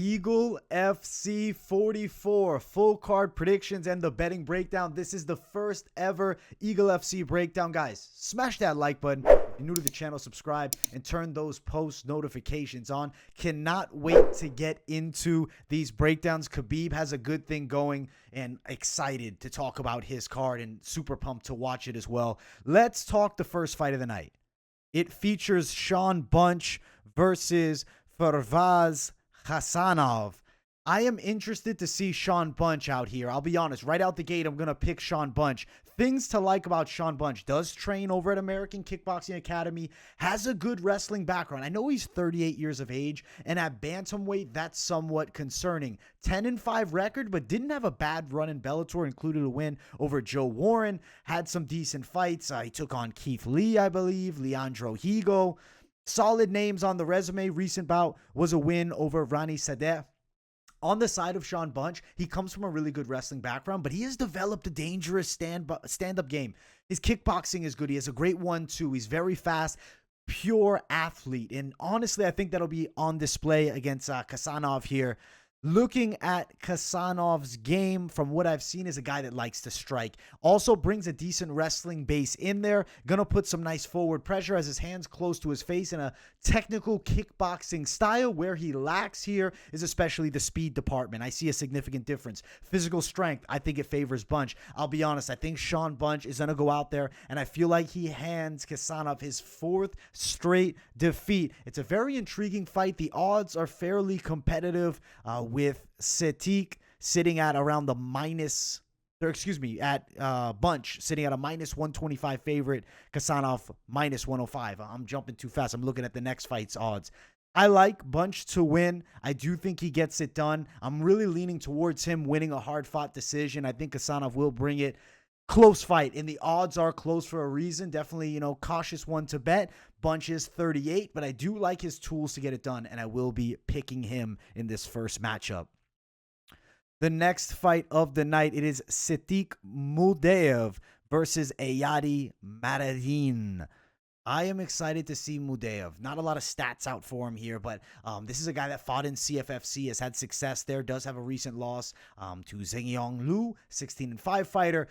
Eagle FC 44 full card predictions and the betting breakdown. This is the first ever Eagle FC breakdown. Guys, smash that like button. If you're new to the channel, subscribe and turn those post notifications on. Cannot wait to get into these breakdowns. Khabib has a good thing going and excited to talk about his card and super pumped to watch it as well. Let's talk the first fight of the night. It features Shawn versus Firdavs Khasanov. I am interested to see Shawn out here. I'll be honest, right out the gate, I'm going to pick Shawn. Things to like about Shawn: does train over at American Kickboxing Academy, has a good wrestling background. I know he's 38 years of age, and at bantamweight, that's somewhat concerning. 10-5 record, but didn't have a bad run in Bellator, included a win over Joe Warren, had some decent fights. He took on Keith Lee, I believe, Leandro Higo. Solid names on the resume. Recent bout was a win over Rani Sadeh. On the side of Shawn, he comes from a really good wrestling background, but he has developed a dangerous stand-up game. His kickboxing is good. He has a great 1-2. He's very fast, pure athlete. And honestly, I think that'll be on display against Khasanov here. Looking at Khasanov's game, from what I've seen, is a guy that likes to strike. Also brings a decent wrestling base in there. Gonna put some nice forward pressure, has his hands close to his face in a technical kickboxing style. Where he lacks here is especially the speed department. I see a significant difference. Physical strength, I think it favors Bunch. I'll be honest, I think Shawn is gonna go out there, and I feel like he hands Khasanov his 4th straight defeat. It's a very intriguing fight. The odds are fairly competitive, with Sitik sitting at around the Bunch sitting at a -125 favorite, Khasanov -105. I'm jumping too fast. I'm looking at the next fight's odds. I like Bunch to win. I do think he gets it done. I'm really leaning towards him winning a hard-fought decision. I think Khasanov will bring it. Close fight, and the odds are close for a reason. Definitely, cautious one to bet. Bunch is 38, but I do like his tools to get it done, and I will be picking him in this first matchup. The next fight of the night, it is Sitik Muduev versus Ayadi Majdeddine. I am excited to see Muduev. Not a lot of stats out for him here, but this is a guy that fought in CFFC, has had success there, does have a recent loss to Zheng 16-5 fighter.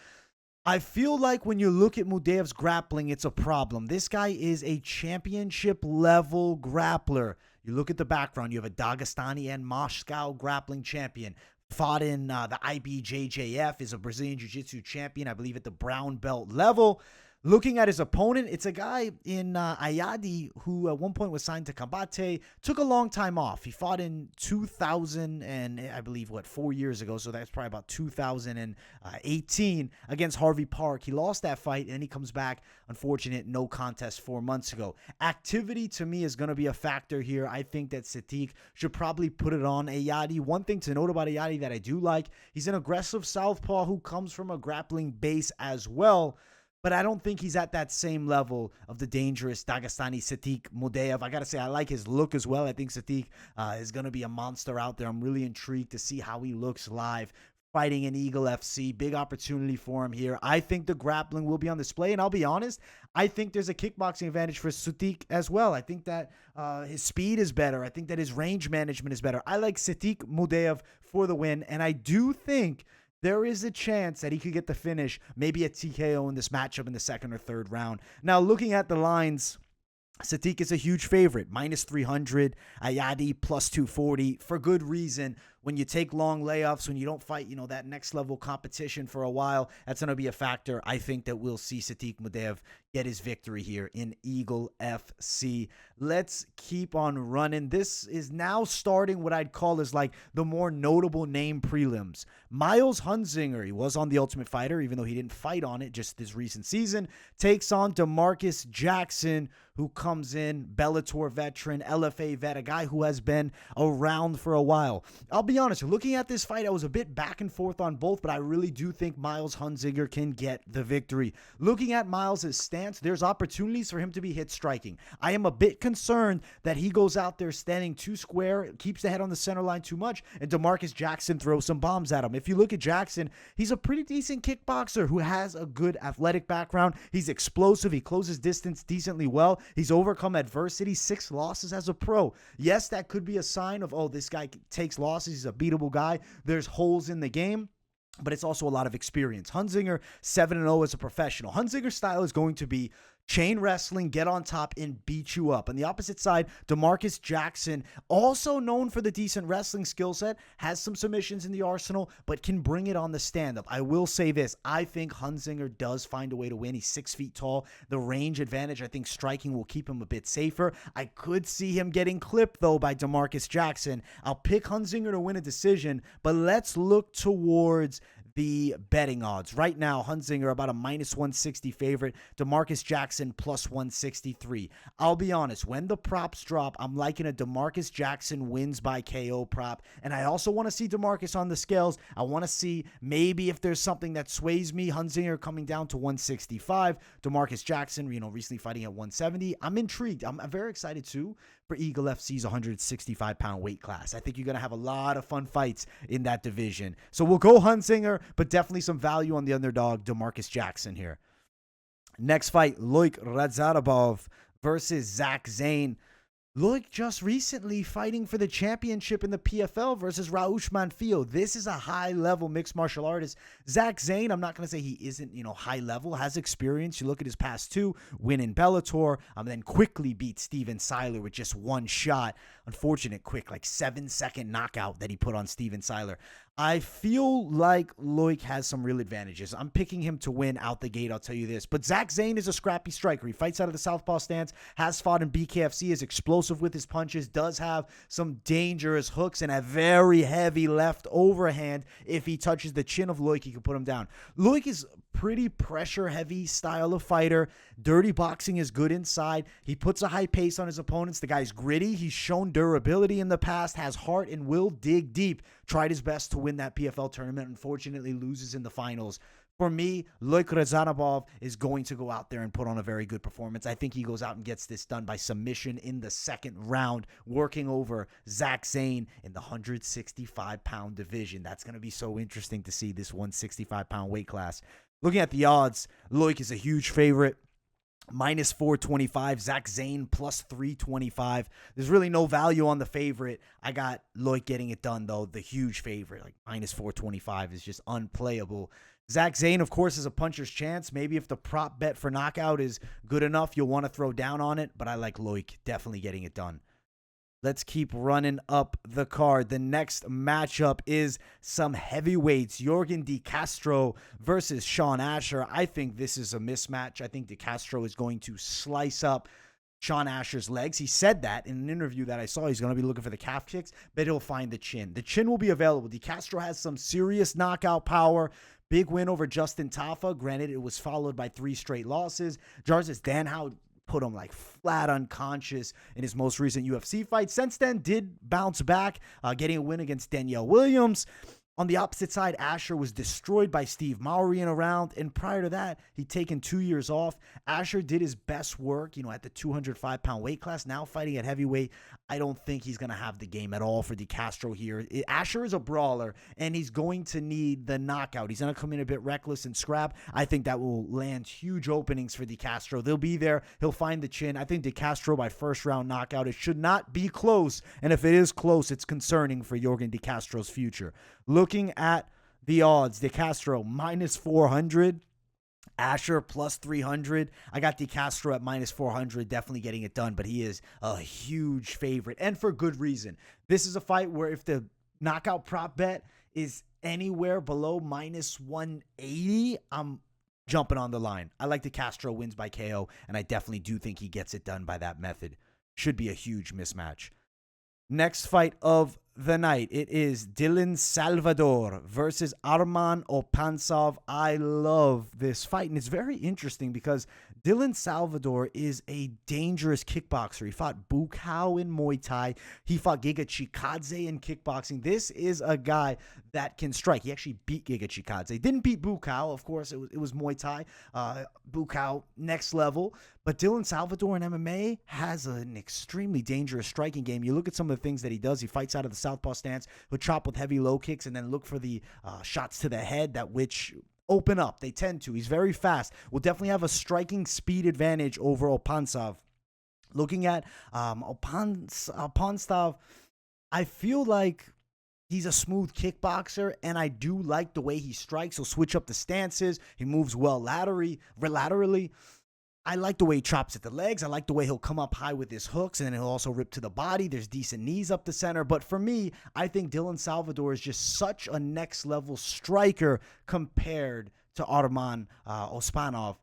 I feel like when you look at Muduev's grappling, it's a problem. This guy is a championship-level grappler. You look at the background, you have a Dagestani and Moscow grappling champion. Fought in the IBJJF, is a Brazilian Jiu-Jitsu champion, I believe at the brown belt level. Looking at his opponent, it's a guy in Ayadi who at one point was signed to Combate, took a long time off. He fought in 2000 and I believe, 4 years ago, so that's probably about 2018 against Harvey Park. He lost that fight and then he comes back, unfortunate, no contest 4 months ago. Activity to me is going to be a factor here. I think that Sitik should probably put it on Ayadi. One thing to note about Ayadi that I do like, he's an aggressive southpaw who comes from a grappling base as well. But I don't think he's at that same level of the dangerous Dagestani Sitik Muduev. I got to say, I like his look as well. I think Sitik is going to be a monster out there. I'm really intrigued to see how he looks live fighting in Eagle FC. Big opportunity for him here. I think the grappling will be on display. And I'll be honest, I think there's a kickboxing advantage for Sitik as well. I think that his speed is better. I think that his range management is better. I like Sitik Muduev for the win. And I do think there is a chance that he could get the finish, maybe a TKO in this matchup in the 2nd or 3rd round. Now, looking at the lines, Sitik is a huge favorite, -300, Ayadi +240, for good reason. When you take long layoffs, when you don't fight, that next level competition for a while, that's going to be a factor. I think that we'll see Sitik Muduev get his victory here in Eagle FC. Let's keep on running. This is now starting what I'd call is like the more notable name prelims. Miles Hunsinger, he was on The Ultimate Fighter, even though he didn't fight on it just this recent season, takes on Demarques Jackson, who comes in, Bellator veteran, LFA vet, a guy who has been around for a while. I'll be be honest, looking at this fight, I was a bit back and forth on both, but I really do think Miles Hunsinger can get the victory. Looking at Miles' stance, there's opportunities for him to be hit striking. I am a bit concerned that he goes out there standing too square, keeps the head on the center line too much, and Demarques Jackson throws some bombs at him. If you look at Jackson, he's a pretty decent kickboxer who has a good athletic background. He's explosive. He closes distance decently well. He's overcome adversity, 6 losses as a pro. Yes, that could be a sign of, oh, this guy takes losses. He's a beatable guy. There's holes in the game, but it's also a lot of experience. Hunsinger, 7-0 as a professional. Hunsinger's style is going to be chain wrestling, get on top, and beat you up. On the opposite side, Demarques Jackson, also known for the decent wrestling skill set, has some submissions in the arsenal, but can bring it on the stand-up. I will say this. I think Hunsinger does find a way to win. He's 6 feet tall. The range advantage, I think striking will keep him a bit safer. I could see him getting clipped, though, by Demarques Jackson. I'll pick Hunsinger to win a decision, but let's look towards the betting odds. Right now, Hunsinger about a -160 favorite. Demarques Jackson +163. I'll be honest, when the props drop, I'm liking a Demarques Jackson wins by KO prop. And I also want to see Demarques on the scales. I want to see maybe if there's something that sways me. Hunsinger coming down to 165. Demarques Jackson, recently fighting at 170. I'm intrigued. I'm very excited too for Eagle FC's 165-pound weight class. I think you're going to have a lot of fun fights in that division. So we'll go Hunsinger, but definitely some value on the underdog, Demarques Jackson here. Next fight, Loik Radzhabov versus Zane. Loik just recently fighting for the championship in the PFL versus Raush Manfio. This is a high-level mixed martial artist. Zane, I'm not going to say he isn't, high-level, has experience. You look at his past 2, win in Bellator, then quickly beat Steven Siler with just 1 shot. Unfortunate, quick, 7-second knockout that he put on Steven Siler. I feel like Loik has some real advantages. I'm picking him to win out the gate, I'll tell you this. But Zane is a scrappy striker. He fights out of the southpaw stance, has fought in BKFC, is explosive with his punches, does have some dangerous hooks, and a very heavy left overhand. If he touches the chin of Loik, he can put him down. Loik is pretty pressure-heavy style of fighter. Dirty boxing is good inside. He puts a high pace on his opponents. The guy's gritty. He's shown durability in the past, has heart, and will dig deep. Tried his best to win that PFL tournament. Unfortunately, loses in the finals. For me, Loik Radzhabov is going to go out there and put on a very good performance. I think he goes out and gets this done by submission in the 2nd round, working over Zane in the 165-pound division. That's going to be so interesting to see this 165-pound weight class. Looking at the odds, Loik is a huge favorite. -425, Zane +325. There's really no value on the favorite. I got Loik getting it done, though. The huge favorite, -425, is just unplayable. Zane, of course, is a puncher's chance. Maybe if the prop bet for knockout is good enough, you'll want to throw down on it. But I like Loik definitely getting it done. Let's keep running up the card. The next matchup is some heavyweights. Yorgan De Castro versus Shawn Asher. I think this is a mismatch. I think De Castro is going to slice up Shawn Asher's legs. He said that in an interview that I saw. He's going to be looking for the calf kicks, but he'll find the chin. The chin will be available. De Castro has some serious knockout power. Big win over Justin Tafa. Granted, it was followed by 3 straight losses. Jarvis Danhout put him flat unconscious in his most recent UFC fight. Since then, did bounce back, getting a win against Danielle Williams. On the opposite side, Asher was destroyed by Steve Mowry in a round, and prior to that, he'd taken 2 years off. Asher did his best work, at the 205-pound weight class, now fighting at heavyweight. I don't think he's going to have the game at all for De Castro here. Asher is a brawler, and he's going to need the knockout. He's going to come in a bit reckless and scrap. I think that will land huge openings for De Castro. They'll be there. He'll find the chin. I think De Castro by 1st-round knockout. It should not be close, and if it is close, it's concerning for Yorgan De Castro's future. Looking at the odds, De Castro -400, Asher +300. I got De Castro at -400, definitely getting it done, but he is a huge favorite, and for good reason. This is a fight where if the knockout prop bet is anywhere below -180, I'm jumping on the line. I like De Castro wins by KO, and I definitely do think he gets it done by that method. Should be a huge mismatch. Next fight of the night, it is Dylan Salvador versus Arman Opansov. I love this fight, and it's very interesting because Dylan Salvador is a dangerous kickboxer. He fought Bukaw in Muay Thai. He fought Giga Chikadze in kickboxing. This is a guy that can strike. He actually beat Giga Chikadze. Didn't beat Bukaw, of course. It was Muay Thai. Bukaw, next level. But Dylan Salvador in MMA has an extremely dangerous striking game. You look at some of the things that he does. He fights out of the southpaw stance. He'll chop with heavy low kicks and then look for the shots to the head that which open up. They tend to. He's very fast. Will definitely have a striking speed advantage over Opansov. Looking at Opansov, I feel like he's a smooth kickboxer, and I do like the way he strikes. He'll switch up the stances. He moves well laterally. I like the way he chops at the legs. I like the way he'll come up high with his hooks, and then he'll also rip to the body. There's decent knees up the center. But for me, I think Dylan Salvador is just such a next-level striker compared to Arman Ospanov.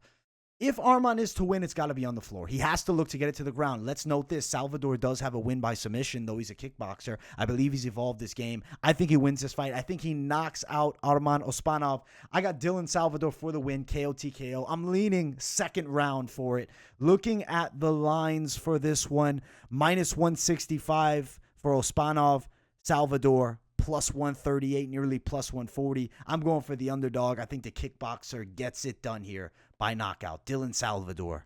If Arman is to win, it's got to be on the floor. He has to look to get it to the ground. Let's note this. Salvador does have a win by submission, though he's a kickboxer. I believe he's evolved this game. I think he wins this fight. I think he knocks out Arman Ospanov. I got Dylan Salvador for the win, KO TKO. I'm leaning second round for it. Looking at the lines for this one, minus 165 for Ospanov, Salvador, plus 138, nearly plus 140. I'm going for the underdog. I think the kickboxer gets it done here by knockout. Dylan Salvador.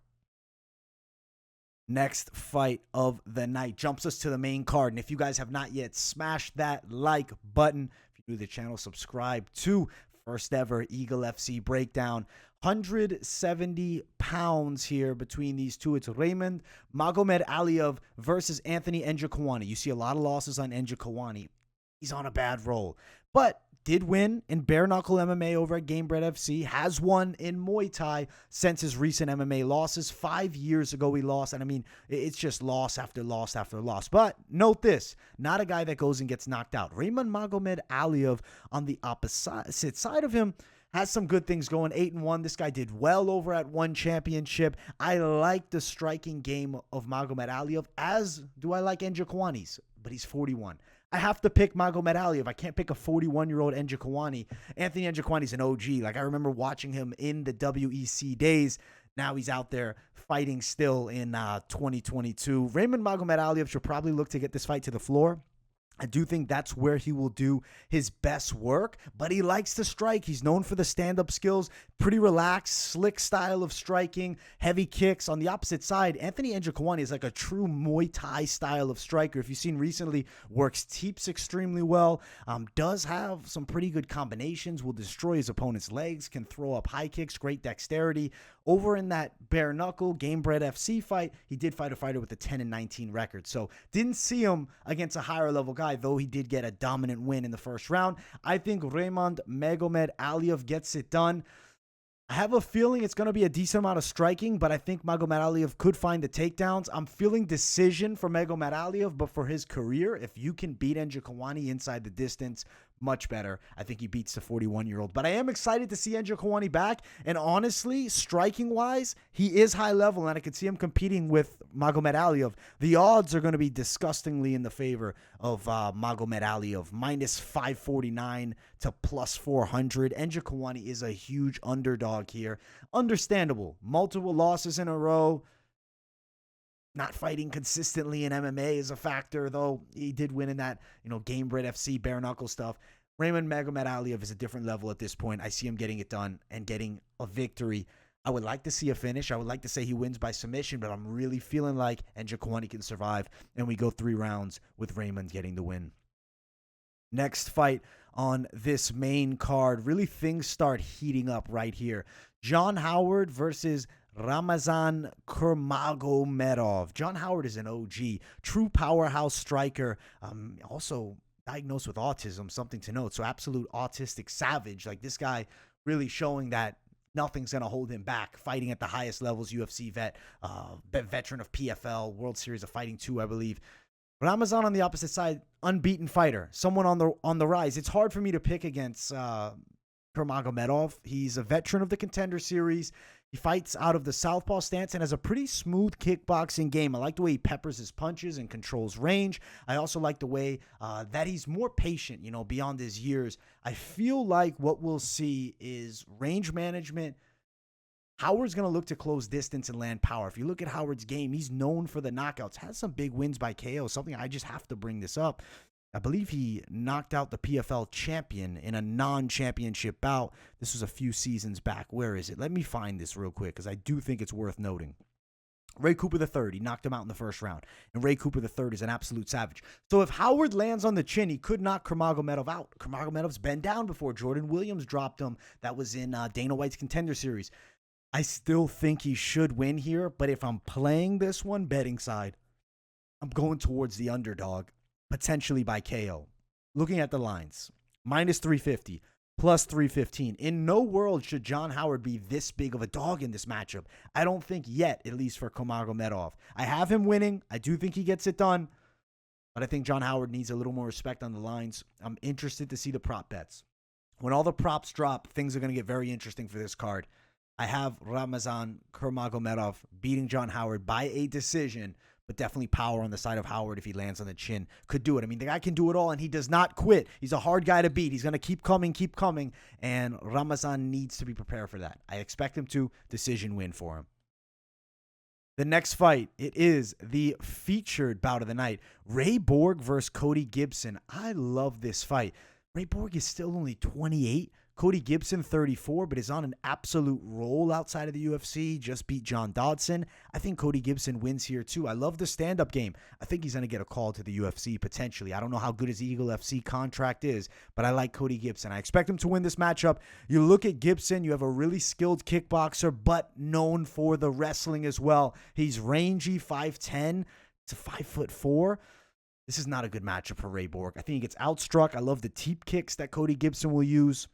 Next fight of the night jumps us to the main card. And if you guys have not yet, smash that like button. If you're new to the channel, subscribe to first ever Eagle FC breakdown. 170 pounds here between these two. It's Raimond Magomedaliev versus Anthony Njokuani. You see a lot of losses on Njokuani. He's on a bad roll, but did win in bare knuckle MMA over at Gamebred FC, has won in Muay Thai since his recent MMA losses. 5 years ago he lost, and I mean, it's just loss after loss after loss. But note this, not a guy that goes and gets knocked out. Raimond Magomedaliev on the opposite side of him has some good things going. 8-1. This guy did well over at One Championship. I like the striking game of Magomedaliev, as do I like Njokuani's, but he's 41. I have to pick Magomedaliev. I can't pick a 41-year-old Njokuani. Anthony Njokuani's an OG. Like, I remember watching him in the WEC days. Now he's out there fighting still in 2022. Raimond Magomedaliev should probably look to get this fight to the floor. I do think that's where he will do his best work, but he likes to strike. He's known for the stand-up skills, pretty relaxed, slick style of striking, heavy kicks. On the opposite side, Anthony Njokuani is like a true Muay Thai style of striker. If you've seen recently, works teeps extremely well, does have some pretty good combinations, will destroy his opponent's legs, can throw up high kicks, great dexterity. Over in that bare knuckle Gamebred FC fight, he did fight a fighter with a 10-19 record. So didn't see him against a higher level guy, though he did get a dominant win in the first round. I think Raimond Magomedaliev gets it done. I have a feeling it's going to be a decent amount of striking, but I think Magomedaliev could find the takedowns. I'm feeling decision for Magomedaliev, but for his career, if you can beat Njokuani inside the distance, much better. I think he beats the 41-year-old. But I am excited to see Njokuani back, and honestly, striking-wise, he is high level, and I could see him competing with Magomedaliev. The odds are going to be disgustingly in the favor of Magomedaliev, minus 549 to plus 400. Njokuani is a huge underdog here. Understandable. Multiple losses in a row. Not fighting consistently in MMA is a factor, though he did win in that, Gamebred FC, bare knuckle stuff. Raimond Magomedaliev is a different level at this point. I see him getting it done and getting a victory. I would like to see a finish. I would like to say he wins by submission, but I'm really feeling like Njokuani can survive, and we go 3 rounds with Raimond getting the win. Next fight on this main card, really things start heating up right here. John Howard versus Ramazan Kuramagomedov. John Howard is an OG, true powerhouse striker, also diagnosed with autism, something to note. So absolute autistic savage. Like, this guy really showing that nothing's going to hold him back, fighting at the highest levels, UFC vet, veteran of PFL, World Series of Fighting 2, I believe. Ramazan on the opposite side, unbeaten fighter, someone on the rise. It's hard for me to pick against Kuramagomedov. He's a veteran of the Contender Series. He fights out of the southpaw stance and has a pretty smooth kickboxing game. I like the way he peppers his punches and controls range. I also like the way that he's more patient, beyond his years. I feel like what we'll see is range management. Howard's going to look to close distance and land power. If you look at Howard's game, he's known for the knockouts. Has some big wins by KO, something I just have to bring this up. I believe he knocked out the PFL champion in a non-championship bout. This was a few seasons back. Where is it? Let me find this real quick because I do think it's worth noting. Ray Cooper III, he knocked him out in the first round. And Ray Cooper III is an absolute savage. So if Howard lands on the chin, he could knock Kuramagomedov out. Kuramagomedov's been down before. Jordan Williams dropped him. That was in Dana White's Contender Series. I still think he should win here, but if I'm playing this one, betting side, I'm going towards the underdog, potentially by KO. Looking at the lines, minus 350, plus 315. In no world should John Howard be this big of a dog in this matchup. I don't think yet, at least for Kuramagomedov. I have him winning. I do think he gets it done, but I think John Howard needs a little more respect on the lines. I'm interested to see the prop bets. When all the props drop, things are going to get very interesting for this card. I have Ramazan Kuramagomedov beating John Howard by a decision, but definitely power on the side of Howard if he lands on the chin. Could do it. I mean, the guy can do it all, and he does not quit. He's a hard guy to beat. He's going to keep coming, and Ramazan needs to be prepared for that. I expect him to decision win for him. The next fight, it is the featured bout of the night. Ray Borg versus Cody Gibson. I love this fight. Ray Borg is still only 28. Cody Gibson, 34, but is on an absolute roll outside of the UFC. Just beat John Dodson. I think Cody Gibson wins here, too. I love the stand-up game. I think he's going to get a call to the UFC, potentially. I don't know how good his Eagle FC contract is, but I like Cody Gibson. I expect him to win this matchup. You look at Gibson, you have a really skilled kickboxer, but known for the wrestling as well. He's rangy, 5'10" to 5'4". This is not a good matchup for Ray Borg. I think he gets outstruck. I love the teep kicks that Cody Gibson will use.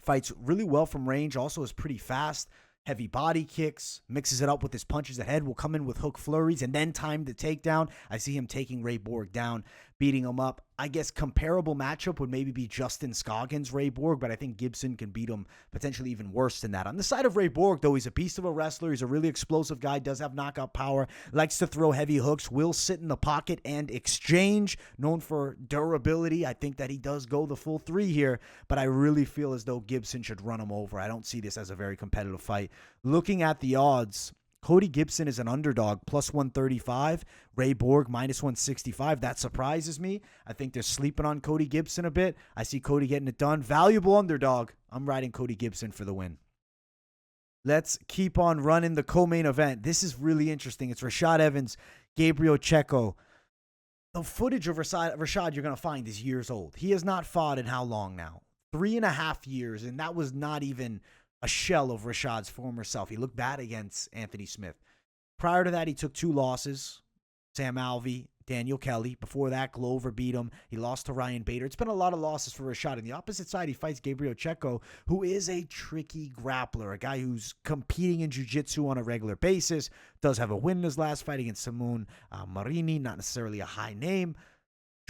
Fights really well from range, also is pretty fast. Heavy body kicks, mixes it up with his punches ahead, will come in with hook flurries and then time the takedown. I see him taking Ray Borg down, beating him up. I guess comparable matchup would maybe be Justin Scoggins, Ray Borg, but I think Gibson can beat him potentially even worse than that. On the side of Ray Borg, though, he's a beast of a wrestler. He's a really explosive guy, does have knockout power, likes to throw heavy hooks, will sit in the pocket and exchange, known for durability. I think that he does go the full three here, but I really feel as though Gibson should run him over. I don't see this as a very competitive fight. Looking at the odds, Cody Gibson is an underdog, plus 135. Ray Borg, minus 165. That surprises me. I think they're sleeping on Cody Gibson a bit. I see Cody getting it done. Valuable underdog. I'm riding Cody Gibson for the win. Let's keep on running the co-main event. This is really interesting. It's Rashad Evans, Gabriel Checco. The footage of Rashad you're going to find is years old. He has not fought in how long now? 3.5 years, and that was not even a shell of Rashad's former self. He looked bad against Anthony Smith. Prior to that, he took 2 losses. Sam Alvey, Daniel Kelly. Before that, Glover beat him. He lost to Ryan Bader. It's been a lot of losses for Rashad. On the opposite side, he fights Gabriel Checco, who is a tricky grappler, a guy who's competing in jiu-jitsu on a regular basis, does have a win in his last fight against Simone Marini, not necessarily a high name.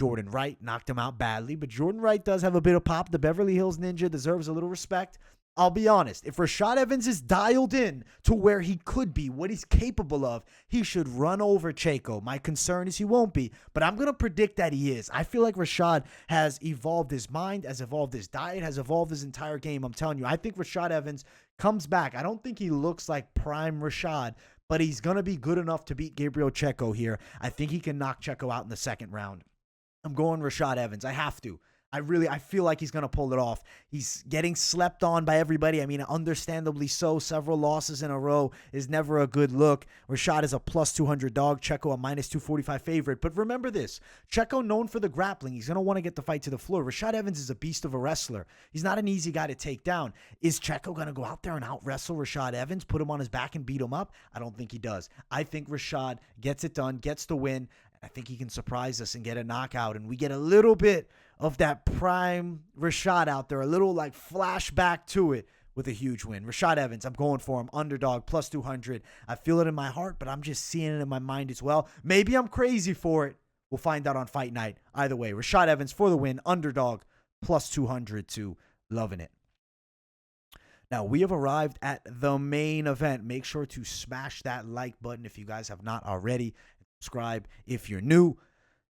Jordan Wright knocked him out badly, but Jordan Wright does have a bit of pop. The Beverly Hills Ninja deserves a little respect. I'll be honest, if Rashad Evans is dialed in to where he could be, what he's capable of, he should run over Checco. My concern is he won't be, but I'm going to predict that he is. I feel like Rashad has evolved his mind, has evolved his diet, has evolved his entire game. I'm telling you, I think Rashad Evans comes back. I don't think he looks like prime Rashad, but he's going to be good enough to beat Gabriel Checco here. I think he can knock Checco out in the second round. I'm going Rashad Evans. I have to. I feel like he's going to pull it off. He's getting slept on by everybody. I mean, understandably so. Several losses in a row is never a good look. Rashad is a plus 200 dog. Checco a minus 245 favorite. But remember this. Checco known for the grappling. He's going to want to get the fight to the floor. Rashad Evans is a beast of a wrestler. He's not an easy guy to take down. Is Checco going to go out there and out-wrestle Rashad Evans, put him on his back and beat him up? I don't think he does. I think Rashad gets it done, gets the win. I think he can surprise us and get a knockout. And we get a little bit of that prime Rashad out there, a little like flashback to it with a huge win. Rashad Evans, I'm going for him. Underdog, plus 200. I feel it in my heart, but I'm just seeing it in my mind as well. Maybe I'm crazy for it. We'll find out on fight night. Either way, Rashad Evans for the win. Underdog, plus 200 too. Loving it. Now, we have arrived at the main event. Make sure to smash that like button if you guys have not already. Subscribe if you're new.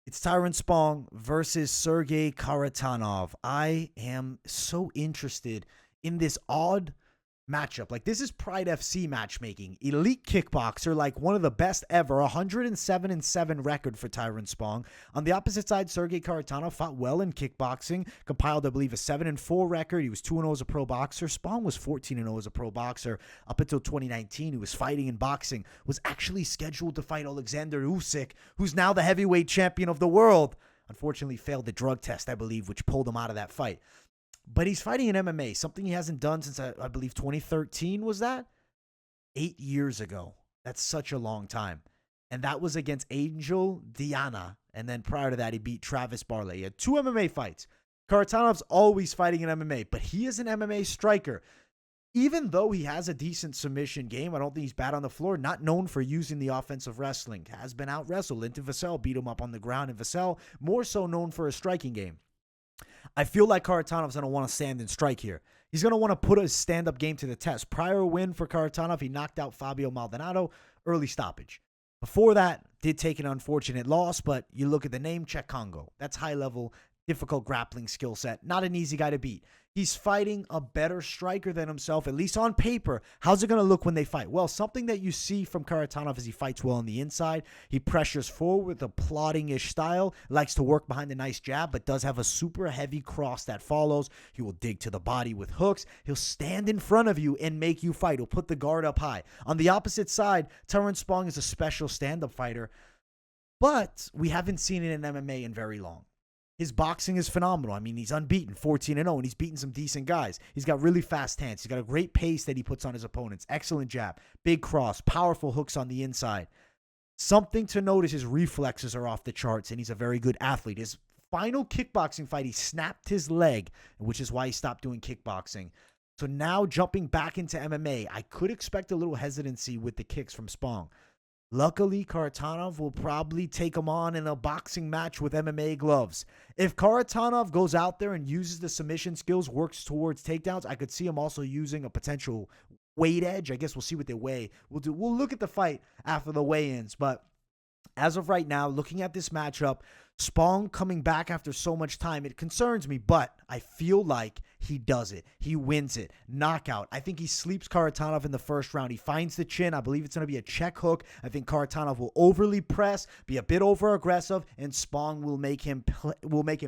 It's Tyrone Spong versus Sergey Kharitonov. I am so interested in this odd matchup. Like, this is Pride FC matchmaking. Elite kickboxer, like one of the best ever. 107-7 record for Tyrone Spong. On the opposite side, Sergey Kharitonov fought well in kickboxing. Compiled, I believe, a 7-4 record. He was 2-0 as a pro boxer. Spong was 14-0 as a pro boxer. Up until 2019, he was fighting in boxing. Was actually scheduled to fight Alexander Usyk, who's now the heavyweight champion of the world. Unfortunately, failed the drug test, I believe, which pulled him out of that fight. But he's fighting in MMA, something he hasn't done since, I believe, 2013, was that? 8 years ago. That's such a long time. And that was against Angel Diana. And then prior to that, he beat Travis Barley. He had 2 MMA fights. Kharitonov's always fighting in MMA, but he is an MMA striker. Even though he has a decent submission game, I don't think he's bad on the floor. Not known for using the offensive wrestling. Has been out-wrestled. Linton Vassell beat him up on the ground. And Vassell, more so known for his striking game. I feel like Kharitonov's going to want to stand and strike here. He's going to want to put his stand-up game to the test. Prior win for Kharitonov, he knocked out Fabio Maldonado, early stoppage. Before that, did take an unfortunate loss, but you look at the name, Checco. That's high-level, difficult grappling skill set. Not an easy guy to beat. He's fighting a better striker than himself, at least on paper. How's it going to look when they fight? Well, something that you see from Kharitonov is he fights well on the inside. He pressures forward with a plodding-ish style. Likes to work behind a nice jab, but does have a super heavy cross that follows. He will dig to the body with hooks. He'll stand in front of you and make you fight. He'll put the guard up high. On the opposite side, Tyrone Spong is a special stand-up fighter, but we haven't seen it in MMA in very long. His boxing is phenomenal. I mean, he's unbeaten, 14-0, and he's beaten some decent guys. He's got really fast hands. He's got a great pace that he puts on his opponents. Excellent jab, big cross, powerful hooks on the inside. Something to notice, his reflexes are off the charts, and he's a very good athlete. His final kickboxing fight, he snapped his leg, which is why he stopped doing kickboxing. So now jumping back into MMA, I could expect a little hesitancy with the kicks from Spong. Luckily, Kharitonov will probably take him on in a boxing match with MMA gloves. If Kharitonov goes out there and uses the submission skills, works towards takedowns, I could see him also using a potential weight edge. I guess we'll see what they weigh. We'll look at the fight after the weigh-ins. But as of right now, looking at this matchup, Spong coming back after so much time, it concerns me, but I feel like he does it. He wins it. Knockout. I think he sleeps Kharitonov in the first round. He finds the chin. I believe it's going to be a check hook. I think Kharitonov will overly press, be a bit over-aggressive, and Spong will make him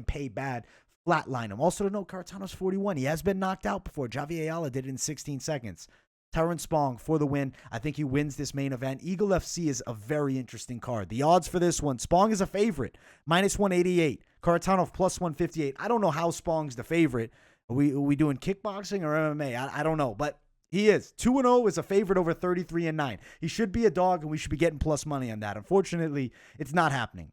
pay bad. Flatline him. Also to note, Kharitonov's 41. He has been knocked out before. Javier Ayala did it in 16 seconds. Tyrone Spong for the win. I think he wins this main event. Eagle FC is a very interesting card. The odds for this one, Spong is a favorite, -188. Kharitonov +158. I don't know how Spong's the favorite. Are we doing kickboxing or MMA? I don't know, but he is. 2-0 is a favorite over 33-9. He should be a dog, and we should be getting plus money on that. Unfortunately, it's not happening.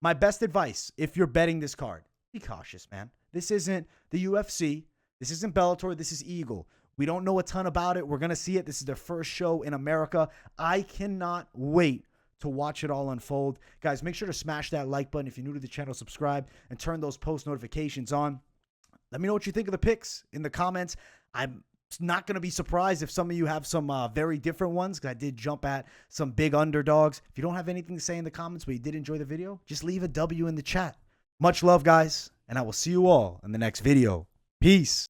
My best advice, if you're betting this card, be cautious, man. This isn't the UFC. This isn't Bellator. This is Eagle. We don't know a ton about it. We're going to see it. This is their first show in America. I cannot wait to watch it all unfold. Guys, make sure to smash that like button. If you're new to the channel, subscribe and turn those post notifications on. Let me know what you think of the picks in the comments. I'm not going to be surprised if some of you have some very different ones, because I did jump at some big underdogs. If you don't have anything to say in the comments, but you did enjoy the video, just leave a W in the chat. Much love, guys, and I will see you all in the next video. Peace.